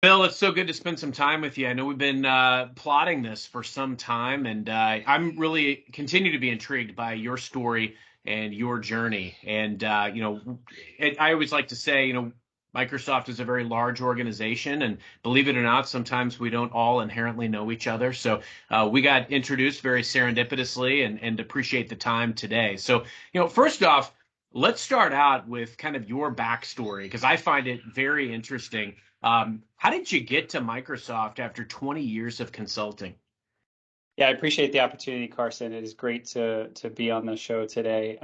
Bill, it's so good to spend some time with you. I know we've been plotting this for some time, and I'm really continue to be intrigued by your story and your journey. And I always like to say, Microsoft is a very large organization, and believe it or not, sometimes we don't all inherently know each other. So we got introduced very serendipitously, and appreciate the time today. So, first off, let's start out with kind of your backstory because I find it very interesting. How did you get to Microsoft after 20 years of consulting? Yeah, I appreciate the opportunity, Carson. It is great to be on the show today.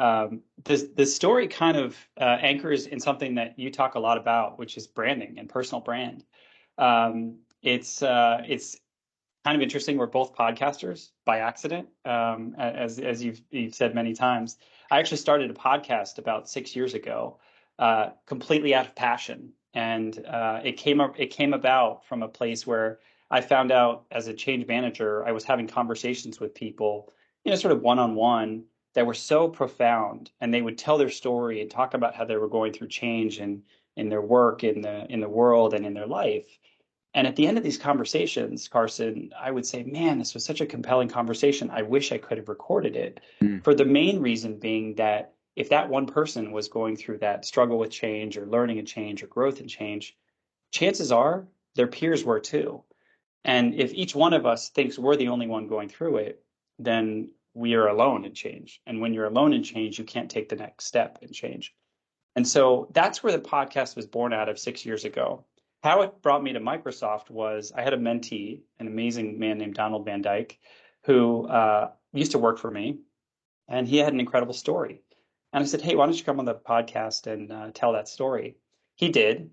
This story kind of anchors in something that you talk a lot about, which is branding and personal brand. It's kind of interesting. We're both podcasters by accident, as you've said many times. I actually started a podcast about 6 years ago, completely out of passion, and it came about from a place where I found out as a change manager, I was having conversations with people, sort of one on one, that were so profound, and they would tell their story and talk about how they were going through change in their work, in the world, and in their life. And at the end of these conversations, Carson, I would say, man, this was such a compelling conversation. I wish I could have recorded it. Mm. For the main reason being that if that one person was going through that struggle with change or learning a change or growth and change, chances are their peers were too. And if each one of us thinks we're the only one going through it, then we are alone in change. And when you're alone in change, you can't take the next step in change. And so that's where the podcast was born out of 6 years ago. How it brought me to Microsoft was I had a mentee, an amazing man named Donald Van Dyke, who used to work for me, and he had an incredible story. And I said, "Hey, why don't you come on the podcast and tell that story?" He did.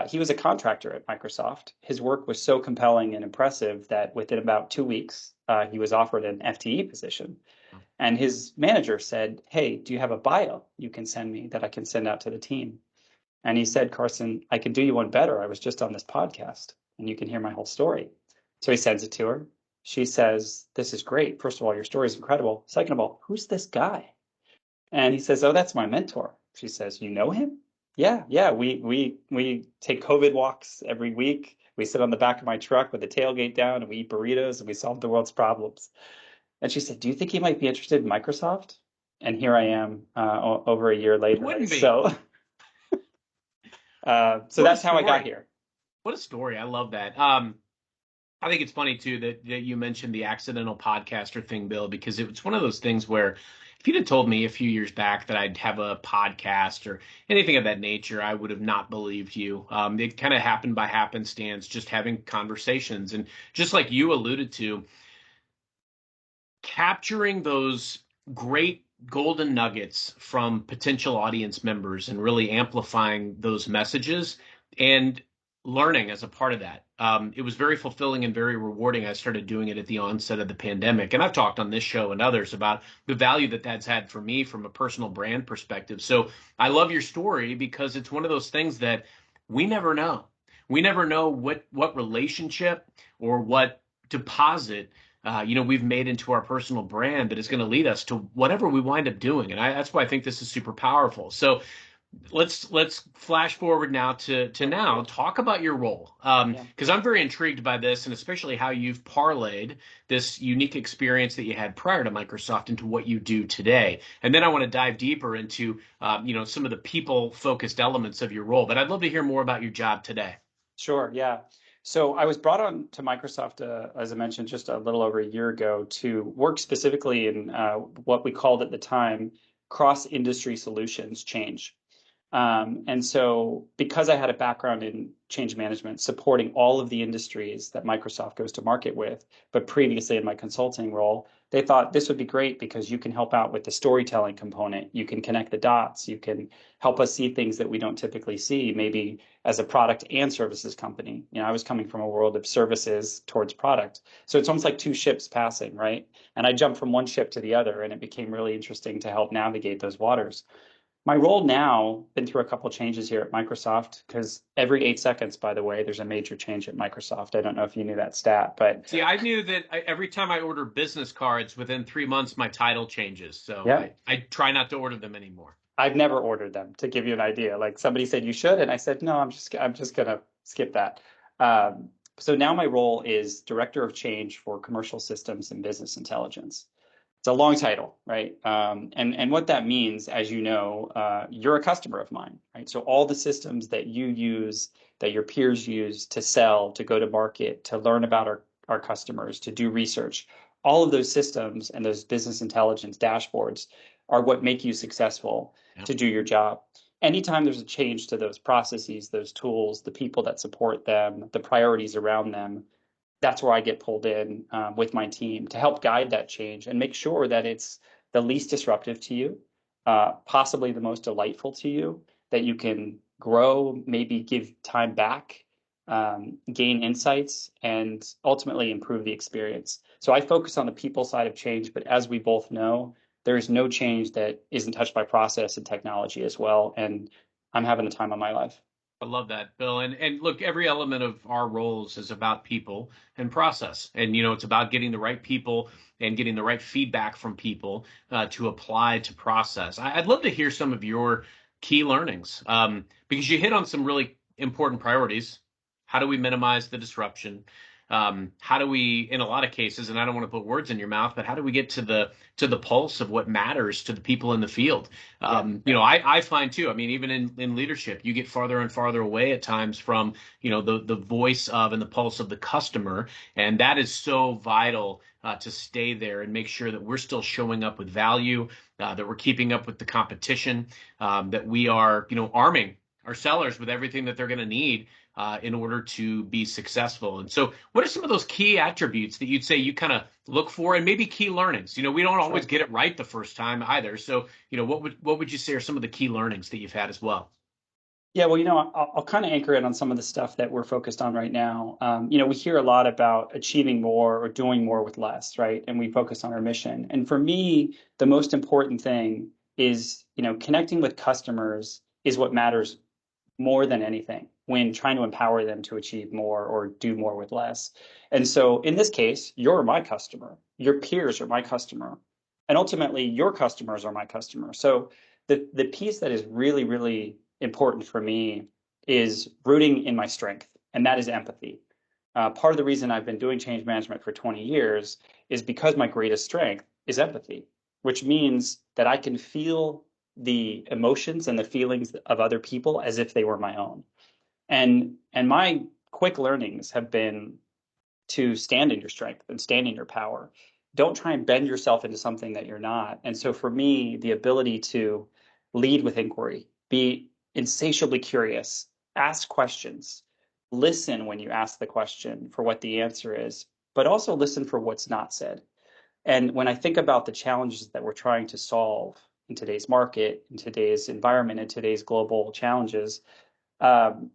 He was a contractor at Microsoft. His work was so compelling and impressive that within about 2 weeks, he was offered an FTE position. And his manager said, "Hey, do you have a bio you can send me that I can send out to the team?" And he said, "Carson, I can do you one better. I was just on this podcast and you can hear my whole story." So he sends it to her. She says, "This is great. First of all, your story is incredible. Second of all, who's this guy?" And he says, "Oh, that's my mentor." She says, "You know him?" "Yeah, yeah. We take COVID walks every week. We sit on the back of my truck with the tailgate down and we eat burritos and we solve the world's problems." And she said, "Do you think he might be interested in Microsoft?" And here I am over a year Who later. wouldn't be? So What a that's how I got story. here. What a story. I love that. I think it's funny too that you mentioned the accidental podcaster thing, Bill, because it's one of those things where if you'd have told me a few years back that I'd have a podcast or anything of that nature, I would have not believed you. It kind of happened by happenstance, just having conversations. And just like you alluded to, capturing those great golden nuggets from potential audience members and really amplifying those messages and learning as a part of that. It was very fulfilling and very rewarding. I started doing it at the onset of the pandemic. And I've talked on this show and others about the value that that's had for me from a personal brand perspective. So I love your story because it's one of those things that we never know. We never know what relationship or what deposit we've made into our personal brand that is going to lead us to whatever we wind up doing. And that's why I think this is super powerful. So let's flash forward now to now talk about your role Yeah. because I'm very intrigued by this and especially how you've parlayed this unique experience that you had prior to Microsoft into what you do today. And then I want to dive deeper into some of the people focused elements of your role. But I'd love to hear more about your job today. Sure, yeah. So I was brought on to Microsoft, as I mentioned, just a little over a year ago to work specifically in what we called at the time cross-industry solutions change. And so, because I had a background in change management, supporting all of the industries that Microsoft goes to market with, but previously in my consulting role, they thought this would be great because you can help out with the storytelling component. You can connect the dots. You can help us see things that we don't typically see, maybe as a product and services company. I was coming from a world of services towards product. So it's almost like two ships passing, right? And I jumped from one ship to the other, and it became really interesting to help navigate those waters. My role now, been through a couple of changes here at Microsoft, because every 8 seconds, by the way, there's a major change at Microsoft. I don't know if you knew that stat, but See, I knew that every time I order business cards, within 3 months, my title changes. So yeah, I try not to order them anymore. I've never ordered them to give you an idea. Like somebody said you should, and I said no, I'm just gonna skip that. So now my role is Director of Change for Commercial Systems and Business Intelligence. It's a long title, right? And what that means, as you know, you're a customer of mine, right? So all the systems that you use, that your peers use to sell, to go to market, to learn about our customers, to do research, all of those systems and those business intelligence dashboards are what make you successful Yeah. to do your job. Anytime there's a change to those processes, those tools, the people that support them, the priorities around them, that's where I get pulled in with my team to help guide that change and make sure that it's the least disruptive to you, possibly the most delightful to you, that you can grow, maybe give time back, gain insights, and ultimately improve the experience. So I focus on the people side of change, but as we both know, there is no change that isn't touched by process and technology as well. And I'm having the time of my life. I love that, Bill. And look, every element of our roles is about people and process. And it's about getting the right people and getting the right feedback from people to apply to process. I'd love to hear some of your key learnings because you hit on some really important priorities. How do we minimize the disruption? How do we, in a lot of cases, and I don't want to put words in your mouth, but how do we get to the pulse of what matters to the people in the field? Yeah. I find too, I mean, even in leadership, you get farther and farther away at times from, the voice of and the pulse of the customer. And that is so vital to stay there and make sure that we're still showing up with value, that we're keeping up with the competition, that we are, arming our sellers with everything that they're going to need in order to be successful. And so, what are some of those key attributes that you'd say you kind of look for, and maybe key learnings? We don't always Sure. get it right the first time either. So, what would you say are some of the key learnings that you've had as well? Yeah, well, I'll kind of anchor it on some of the stuff that we're focused on right now. We hear a lot about achieving more or doing more with less, right? And we focus on our mission. And for me, the most important thing is, connecting with customers is what matters more than anything when trying to empower them to achieve more or do more with less. And so in this case, you're my customer, your peers are my customer, and ultimately your customers are my customer. So the piece that is really, really important for me is rooting in my strength, and that is empathy. Part of the reason I've been doing change management for 20 years is because my greatest strength is empathy, which means that I can feel the emotions and the feelings of other people as if they were my own. And my quick learnings have been to stand in your strength and stand in your power. Don't try and bend yourself into something that you're not. And so for me, the ability to lead with inquiry, be insatiably curious, ask questions, listen when you ask the question for what the answer is, but also listen for what's not said. And when I think about the challenges that we're trying to solve in today's market, in today's environment, in today's global challenges, um,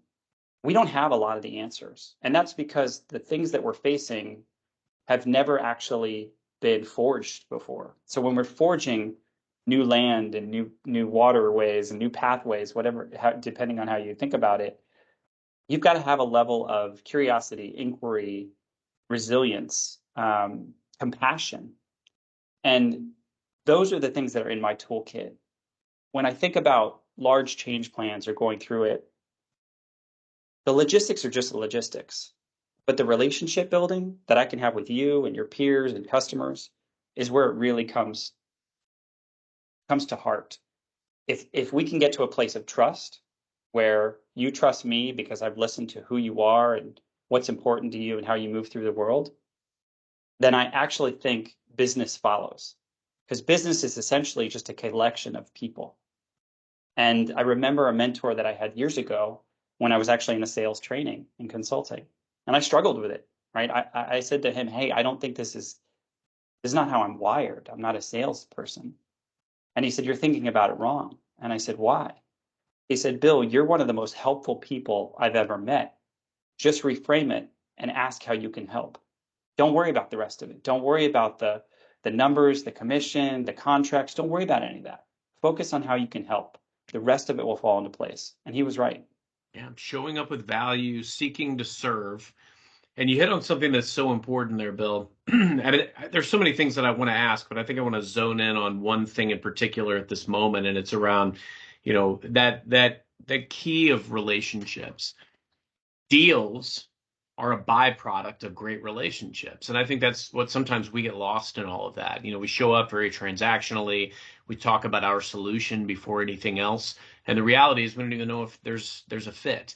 we don't have a lot of the answers. And that's because the things that we're facing have never actually been forged before. So when we're forging new land and new waterways and new pathways, whatever, depending on how you think about it, you've got to have a level of curiosity, inquiry, resilience, compassion. And those are the things that are in my toolkit. When I think about large change plans or going through it, the logistics are just the logistics. But the relationship building that I can have with you and your peers and customers is where it really comes to heart. If we can get to a place of trust where you trust me because I've listened to who you are and what's important to you and how you move through the world, then I actually think business follows. Because business is essentially just a collection of people. And I remember a mentor that I had years ago when I was actually in a sales training and consulting. And I struggled with it, right? I said to him, hey, I don't think this is not how I'm wired. I'm not a salesperson. And he said, you're thinking about it wrong. And I said, why? He said, Bill, you're one of the most helpful people I've ever met. Just reframe it and ask how you can help. Don't worry about the rest of it. Don't worry about the numbers, the commission, the contracts. Don't worry about any of that. Focus on how you can help. The rest of it will fall into place. And he was right. Yeah, showing up with value, seeking to serve. And you hit on something that's so important there, Bill. There's so many things that I want to ask, but I think I want to zone in on one thing in particular at this moment, and it's around, that key of relationships. Deals are a byproduct of great relationships. And I think that's what sometimes we get lost in all of that. We show up very transactionally. We talk about our solution before anything else. And the reality is we don't even know if there's a fit.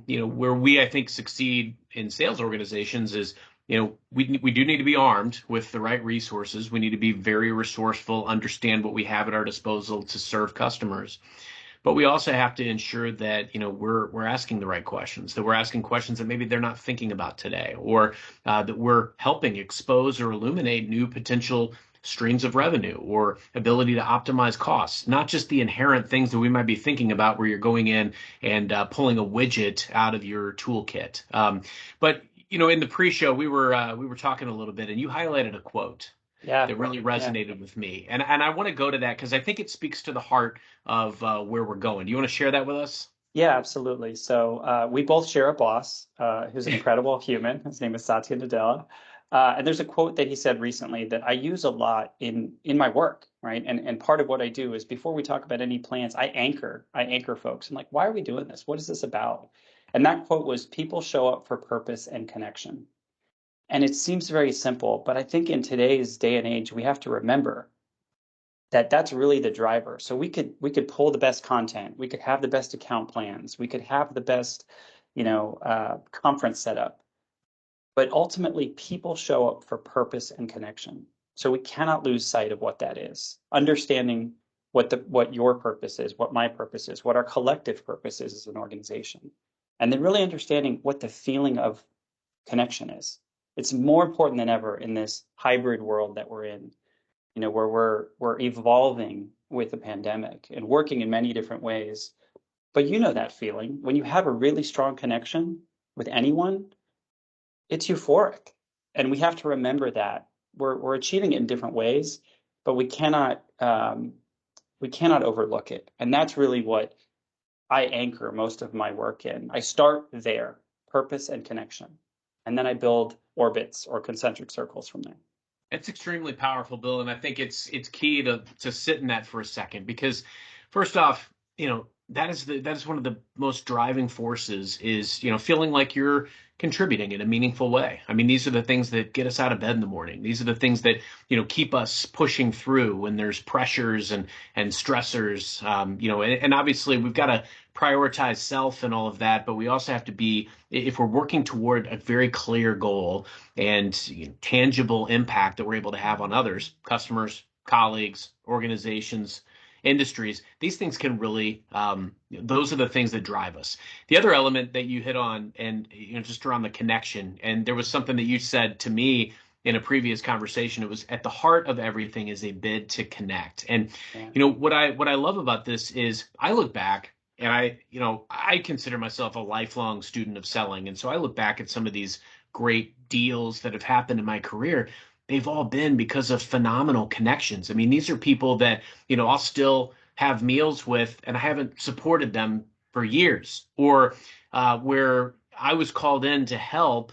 Where we, I think, succeed in sales organizations is, we do need to be armed with the right resources. We need to be very resourceful, understand what we have at our disposal to serve customers. But we also have to ensure that we're asking the right questions, that we're asking questions that maybe they're not thinking about today, or that we're helping expose or illuminate new potential streams of revenue or ability to optimize costs, not just the inherent things that we might be thinking about where you're going in and pulling a widget out of your toolkit. But in the pre-show, we were talking a little bit, and you highlighted a quote Yeah. that really Yeah. resonated with me. And I want to go to that because I think it speaks to the heart of where we're going. Do you want to share that with us? Yeah, absolutely. So we both share a boss who's an incredible human. His name is Satya Nadella. And there's a quote that he said recently that I use a lot in my work, right? And part of what I do is before we talk about any plans, I anchor folks. I'm like, why are we doing this? What is this about? And that quote was, people show up for purpose and connection. And it seems very simple, but I think in today's day and age, we have to remember that that's really the driver. So we could pull the best content, we could have the best account plans, we could have the best, conference setup, but ultimately people show up for purpose and connection. So we cannot lose sight of what that is. Understanding what your purpose is, what my purpose is, what our collective purpose is as an organization, and then really understanding what the feeling of connection is. It's more important than ever in this hybrid world that we're in, where we're evolving with the pandemic and working in many different ways. But you know that feeling when you have a really strong connection with anyone, it's euphoric. And we have to remember that we're achieving it in different ways, but we cannot overlook it. And that's really what I anchor most of my work in. I start there, purpose and connection, and then I build orbits or concentric circles from there. It's extremely powerful, Bill, and I think it's key to sit in that for a second because first off, that is one of the most driving forces is, feeling like you're contributing in a meaningful way. I mean, these are the things that get us out of bed in the morning. These are the things that, keep us pushing through when there's pressures and stressors. And obviously we've got to prioritize self and all of that, but we also have to be, if we're working toward a very clear goal and tangible impact that we're able to have on others, customers, colleagues, organizations, industries, these things can really, those are the things that drive us. The other element that you hit on, and just around the connection, and there was something that you said to me in a previous conversation. It was at the heart of everything is a bid to connect. And Yeah. what I love about this is I look back and I consider myself a lifelong student of selling, and so I look back at some of these great deals that have happened in my career. They've all been because of phenomenal connections. I mean, these are people that, I'll still have meals with, and I haven't supported them for years, or where I was called in to help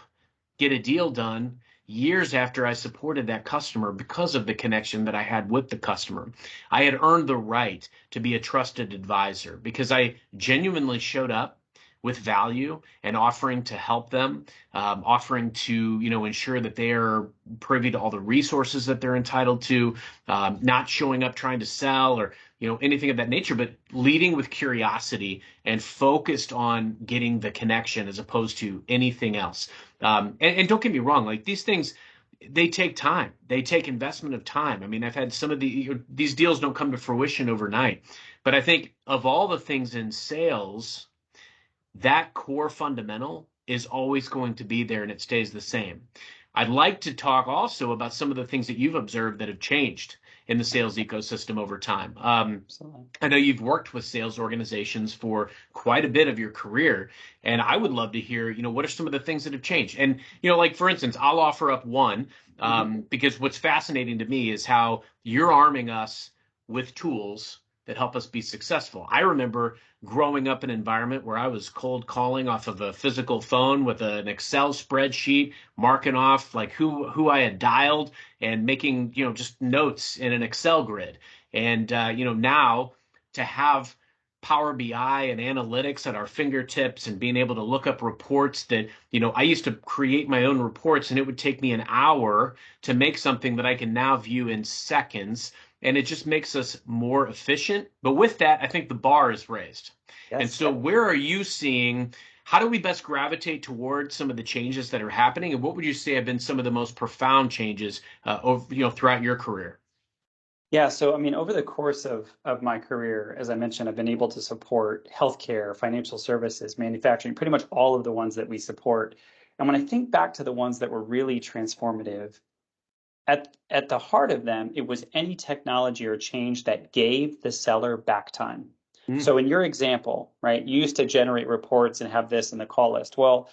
get a deal done years after I supported that customer because of the connection that I had with the customer. I had earned the right to be a trusted advisor because I genuinely showed up with value and offering to help them, offering to ensure that they are privy to all the resources that they're entitled to, not showing up trying to sell or anything of that nature, but leading with curiosity and focused on getting the connection as opposed to anything else. And don't get me wrong, like these things, they take time. They take investment of time. I mean, I've had some of these deals don't come to fruition overnight, but I think of all the things in sales, that core fundamental is always going to be there and it stays the same. I'd like to talk also about some of the things that you've observed that have changed in the sales ecosystem over time. Absolutely. I know you've worked with sales organizations for quite a bit of your career, and I would love to hear, what are some of the things that have changed? And, like for instance, I'll offer up one because what's fascinating to me is how you're arming us with tools that help us be successful. I remember growing up in an environment where I was cold calling off of a physical phone with an Excel spreadsheet, marking off like who I had dialed and making, just notes in an Excel grid. And, now to have Power BI and analytics at our fingertips and being able to look up reports that, I used to create my own reports and it would take me an hour to make something that I can now view in seconds. And it just makes us more efficient. But with that, I think the bar is raised. And Yes. so where are you seeing, how do we best gravitate towards some of the changes that are happening? And what would you say have been some of the most profound changes throughout your career? Yeah, so I mean, over the course of my career, as I mentioned, I've been able to support healthcare, financial services, manufacturing, pretty much all of the ones that we support. And when I think back to the ones that were really transformative, at the heart of them, it was any technology or change that gave the seller back time. Mm, So in your example, right, you used to generate reports and have this in the call list. Well,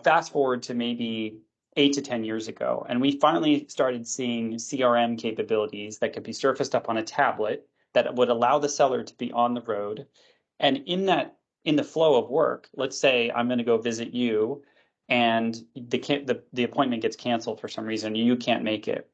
fast forward to maybe 8 to 10 years ago, and we finally started seeing CRM capabilities that could be surfaced up on a tablet that would allow the seller to be on the road. And in the flow of work, let's say I'm going to go visit you and the appointment gets canceled for some reason, you can't make it.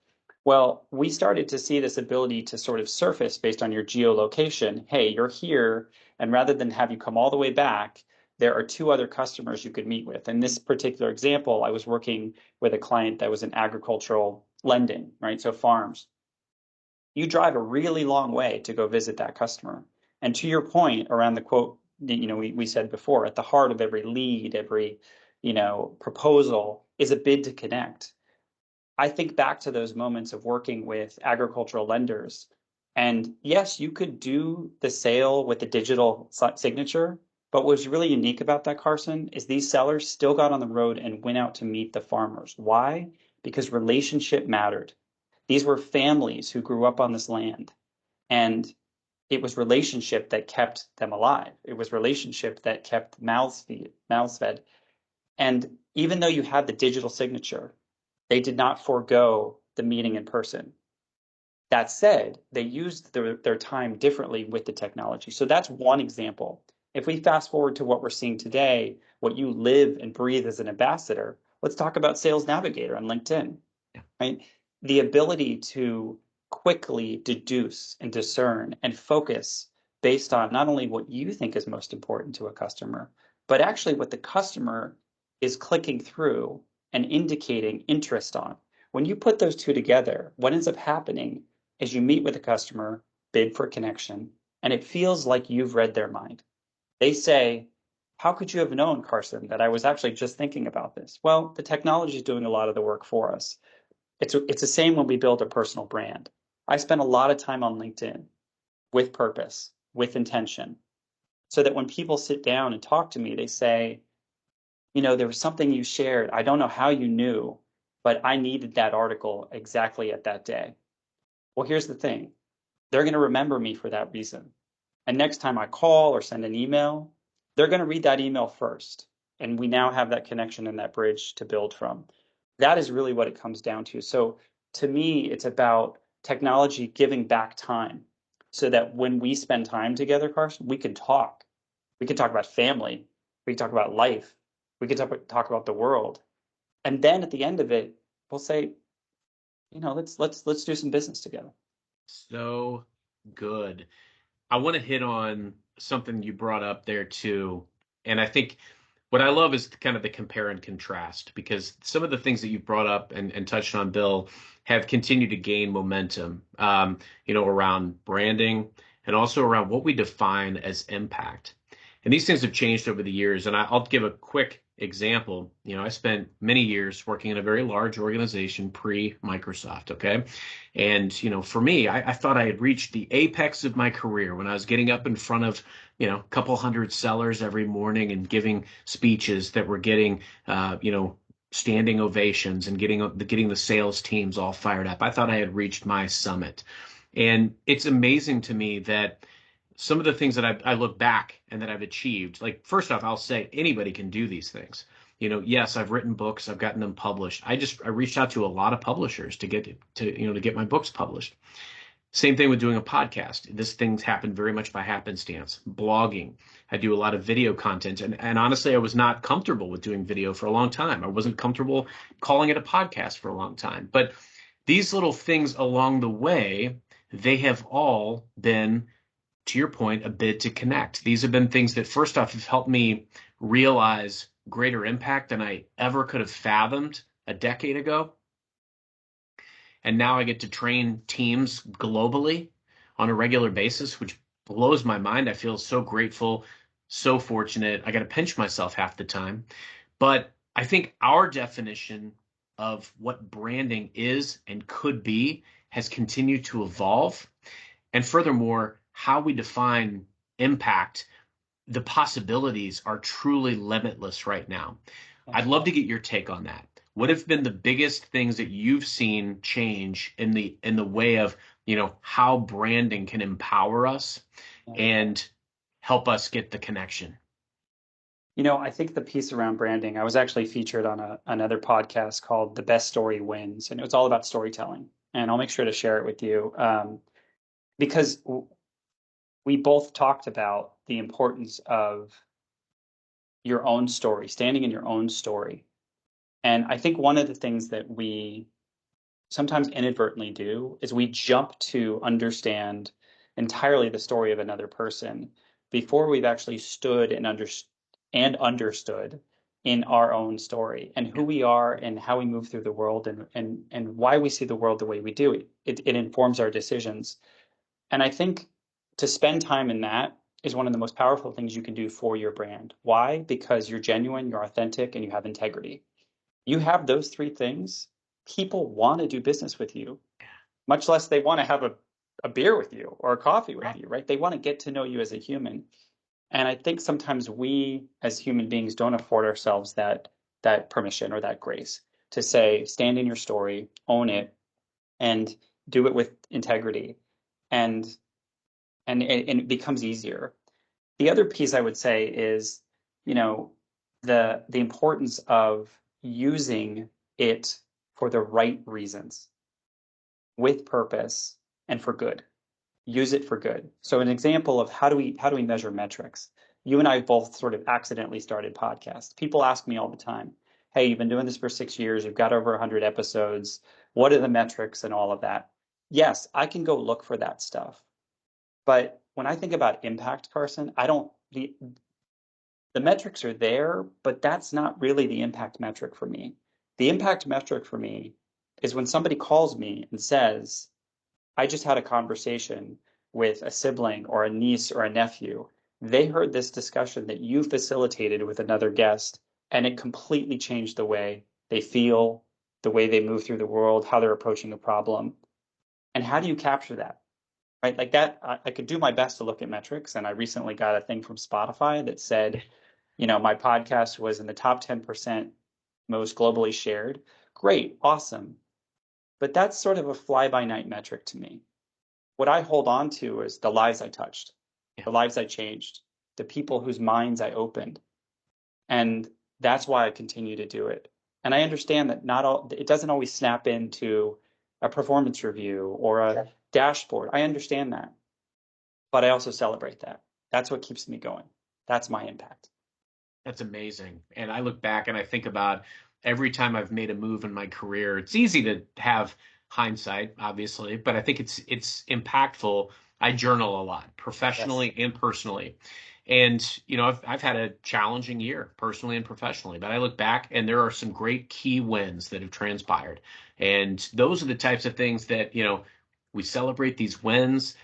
Well, we started to see this ability to sort of surface based on your geolocation. Hey, you're here, and rather than have you come all the way back, there are two other customers you could meet with. In this particular example, I was working with a client that was in agricultural lending, right? So farms. You drive a really long way to go visit that customer. And to your point around the quote, we said before, at the heart of every lead, every, proposal is a bid to connect. I think back to those moments of working with agricultural lenders. And yes, you could do the sale with the digital signature, but what's really unique about that, Carson, is these sellers still got on the road and went out to meet the farmers. Why? Because relationship mattered. These were families who grew up on this land, and it was relationship that kept them alive. It was relationship that kept mouths fed. And even though you had the digital signature, they did not forego the meeting in person. That said, they used their time differently with the technology. So that's one example. If we fast forward to what we're seeing today, what you live and breathe as an ambassador, let's talk about Sales Navigator on LinkedIn, right? The ability to quickly deduce and discern and focus based on not only what you think is most important to a customer, but actually what the customer is clicking through and indicating interest on. When you put those two together, what ends up happening is you meet with a customer, bid for connection, and it feels like you've read their mind. They say, how could you have known, Carson, that I was actually just thinking about this? Well, the technology is doing a lot of the work for us. It's the same when we build a personal brand. I spend a lot of time on LinkedIn with purpose, with intention, so that when people sit down and talk to me, they say, there was something you shared. I don't know how you knew, but I needed that article exactly at that day. Well, here's the thing. They're going to remember me for that reason. And next time I call or send an email, they're going to read that email first. And we now have that connection and that bridge to build from. That is really what it comes down to. So to me, it's about technology giving back time so that when we spend time together, Carson, we can talk. We can talk about family. We can talk about life. We can talk about the world. And then at the end of it, we'll say, let's do some business together. so good. I want to hit on something you brought up there too. And I think what I love is kind of the compare and contrast because some of the things that you brought up and touched on, Bill, have continued to gain momentum, around branding and also around what we define as impact. And these things have changed over the years. And I'll give a quick example. I spent many years working in a very large organization pre-Microsoft. Okay. And, for me, I thought I had reached the apex of my career when I was getting up in front of, a couple hundred sellers every morning and giving speeches that were getting, standing ovations and getting the sales teams all fired up. I thought I had reached my summit. And it's amazing to me that some of the things that I look back and that I've achieved, like first off, I'll say anybody can do these things. Yes, I've written books, I've gotten them published. I reached out to a lot of publishers to get my books published. Same thing with doing a podcast. This thing's happened very much by happenstance. Blogging. I do a lot of video content. And honestly, I was not comfortable with doing video for a long time. I wasn't comfortable calling it a podcast for a long time. But these little things along the way, they have all been to your point, a bid to connect. These have been things that, first off, have helped me realize greater impact than I ever could have fathomed a decade ago. And now I get to train teams globally on a regular basis, which blows my mind. I feel so grateful, so fortunate. I got to pinch myself half the time. But I think our definition of what branding is and could be has continued to evolve. And furthermore, how we define impact, the possibilities are truly limitless right now. I'd love to get your take on that. What have been the biggest things that you've seen change in the way of, how branding can empower us and help us get the connection? I think the piece around branding, I was actually featured on another podcast called The Best Story Wins, and it was all about storytelling. And I'll make sure to share it with you because we both talked about the importance of your own story, standing in your own story. And I think one of the things that we sometimes inadvertently do is we jump to understand entirely the story of another person before we've actually stood and understood in our own story and who we are and how we move through the world and why we see the world the way we do. It informs our decisions. And I think to spend time in that is one of the most powerful things you can do for your brand. Why? Because you're genuine, you're authentic, and you have integrity. You have those three things, people want to do business with you, much less they want to have a beer with you or a coffee with you, right? They want to get to know you as a human. And I think sometimes we as human beings don't afford ourselves that permission or that grace to say, stand in your story, own it, and do it with integrity. And it becomes easier. The other piece I would say is, the importance of using it for the right reasons, with purpose and for good. Use it for good. So an example of how do we measure metrics? You and I both sort of accidentally started podcasts. People ask me all the time, "Hey, you've been doing this for 6 years. You've got over 100 episodes. What are the metrics and all of that?" Yes, I can go look for that stuff. But when I think about impact, Carson, I don't the metrics are there, but that's not really the impact metric for me. The impact metric for me is when somebody calls me and says, I just had a conversation with a sibling or a niece or a nephew. They heard this discussion that you facilitated with another guest, and it completely changed the way they feel, the way they move through the world, how they're approaching a problem. And how do you capture that? Right? Like that, I could do my best to look at metrics. And I recently got a thing from Spotify that said, my podcast was in the top 10% most globally shared. Great, awesome. But that's sort of a fly-by-night metric to me. What I hold on to is the lives I touched, the lives I changed, the people whose minds I opened. And that's why I continue to do it. And I understand that it doesn't always snap into a performance review or a dashboard. I understand that. But I also celebrate that. That's what keeps me going. That's my impact. That's amazing. And I look back and I think about every time I've made a move in my career. It's easy to have hindsight, obviously, but I think it's impactful. I journal a lot, professionally and personally. And I've had a challenging year personally and professionally, but I look back and there are some great key wins that have transpired. And those are the types of things that, we celebrate these wins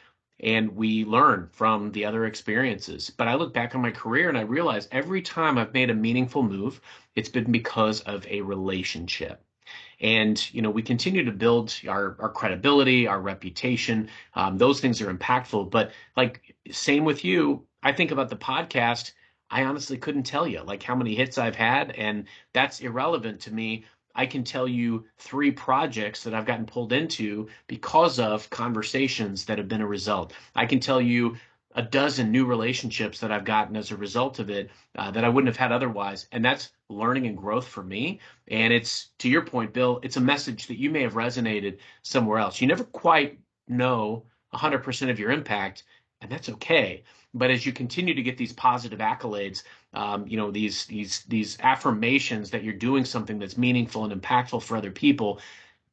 and we learn from the other experiences. But I look back on my career and I realize every time I've made a meaningful move, it's been because of a relationship. And, we continue to build our credibility, our reputation. Those things are impactful. But like, same with you, I think about the podcast. I honestly couldn't tell you like how many hits I've had, and that's irrelevant to me. I can tell you 3 projects that I've gotten pulled into because of conversations that have been a result. I can tell you a dozen new relationships that I've gotten as a result of it that I wouldn't have had otherwise. And that's learning and growth for me. And it's, to your point, Bill, it's a message that you may have resonated somewhere else. You never quite know 100% of your impact, and that's okay. But as you continue to get these positive accolades, these affirmations that you're doing something that's meaningful and impactful for other people,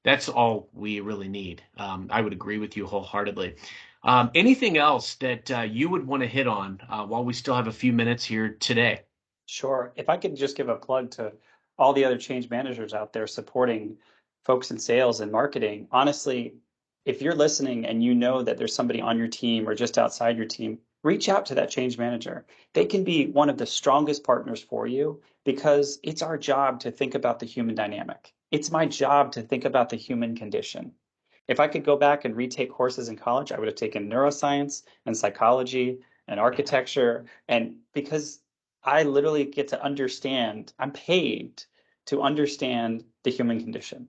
that's all we really need. I would agree with you wholeheartedly. Anything else that you would want to hit on while we still have a few minutes here today? Sure. If I could just give a plug to all the other change managers out there supporting folks in sales and marketing. Honestly, if you're listening and you know that there's somebody on your team or just outside your team, reach out to that change manager. They can be one of the strongest partners for you because it's our job to think about the human dynamic. It's my job to think about the human condition. If I could go back and retake courses in college, I would have taken neuroscience and psychology and architecture. And because I literally get to understand, I'm paid to understand the human condition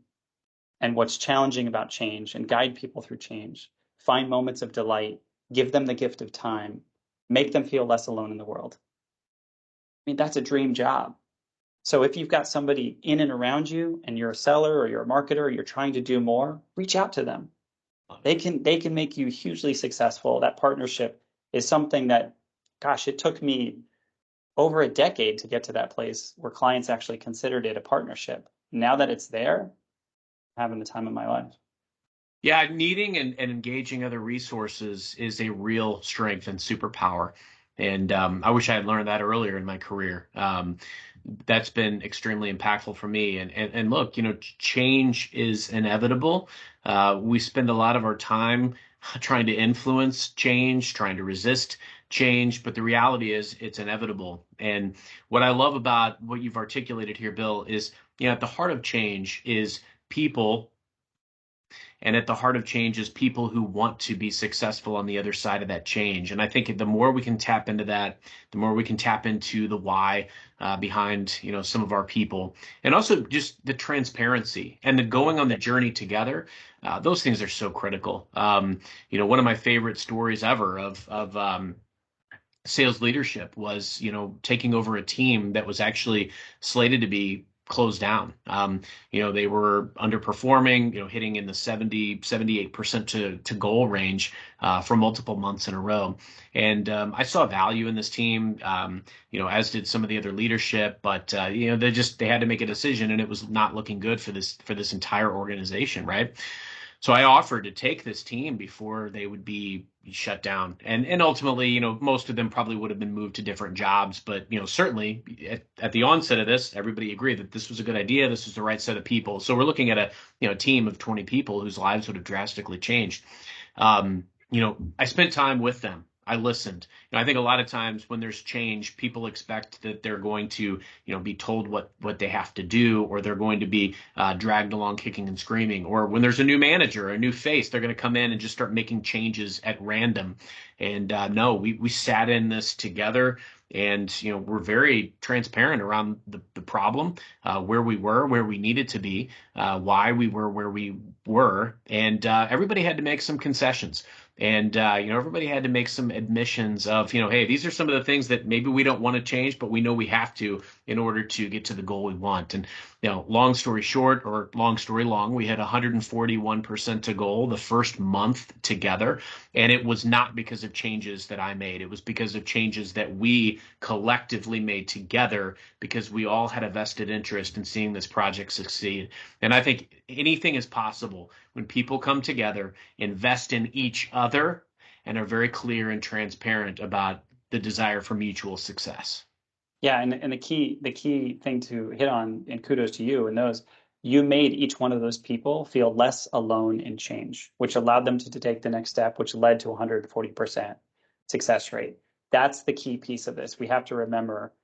and what's challenging about change and guide people through change, find moments of delight, give them the gift of time, make them feel less alone in the world. I mean, that's a dream job. So if you've got somebody in and around you and you're a seller or you're a marketer, or you're trying to do more, reach out to them. They can make you hugely successful. That partnership is something that, gosh, it took me over a decade to get to that place where clients actually considered it a partnership. Now that it's there, I'm having the time of my life. Yeah, needing and engaging other resources is a real strength and superpower. And I wish I had learned that earlier in my career. That's been extremely impactful for me. And look, change is inevitable. We spend a lot of our time trying to influence change, trying to resist change, but the reality is it's inevitable. And what I love about what you've articulated here, Bill, is at the heart of change is people, and at the heart of change is people who want to be successful on the other side of that change. And I think the more we can tap into that, the more we can tap into the why behind, some of our people, and also just the transparency and the going on the journey together. Those things are so critical. One of my favorite stories ever of sales leadership was, taking over a team that was actually slated to be closed down. They were underperforming, hitting in the 78% to goal range for multiple months in a row. And I saw value in this team, as did some of the other leadership, but they had to make a decision, and it was not looking good for this entire organization, right? So I offered to take this team before they would be shut down. And ultimately, most of them probably would have been moved to different jobs. But, certainly at the onset of this, everybody agreed that this was a good idea. This was the right set of people. So we're looking at a team of 20 people whose lives would have drastically changed. I spent time with them. I listened. I think a lot of times when there's change, people expect that they're going to, be told what they have to do, or they're going to be dragged along kicking and screaming. Or when there's a new manager, a new face, they're going to come in and just start making changes at random. And no, we sat in this together, and we're very transparent around the problem, where we were, where we needed to be, why we were where we were, and everybody had to make some concessions. And everybody had to make some admissions of, hey, these are some of the things that maybe we don't want to change, but we know we have to in order to get to the goal we want. And long story short, or long story long, we had 141% to goal the first month together. And it was not because of changes that I made. It was because of changes that we collectively made together, because we all had a vested interest in seeing this project succeed. And I think anything is possible when people come together, invest in each other, and are very clear and transparent about the desire for mutual success. Yeah, and the key thing to hit on, and kudos to you, and those you made each one of those people feel less alone in change, which allowed them to take the next step, which led to 140% success rate. That's the key piece of this. We have to remember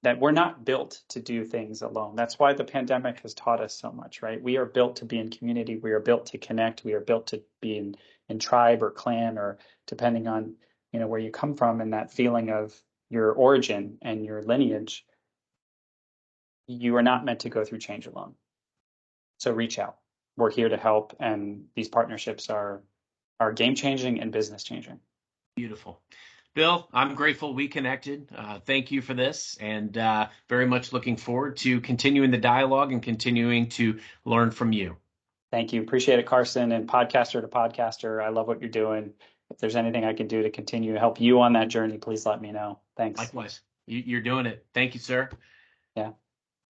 that we're not built to do things alone. That's why the pandemic has taught us so much, right? We are built to be in community. We are built to connect. We are built to be in tribe or clan, or depending on, where you come from, and that feeling of your origin and your lineage. You are not meant to go through change alone. So reach out. We're here to help, and these partnerships are game changing and business changing. Beautiful. Bill, I'm grateful we connected. Thank you for this, and very much looking forward to continuing the dialogue and continuing to learn from you. Thank you. Appreciate it, Carson. And podcaster to podcaster, I love what you're doing. If there's anything I can do to continue to help you on that journey, please let me know. Thanks. Likewise, you're doing it. Thank you, sir. Yeah.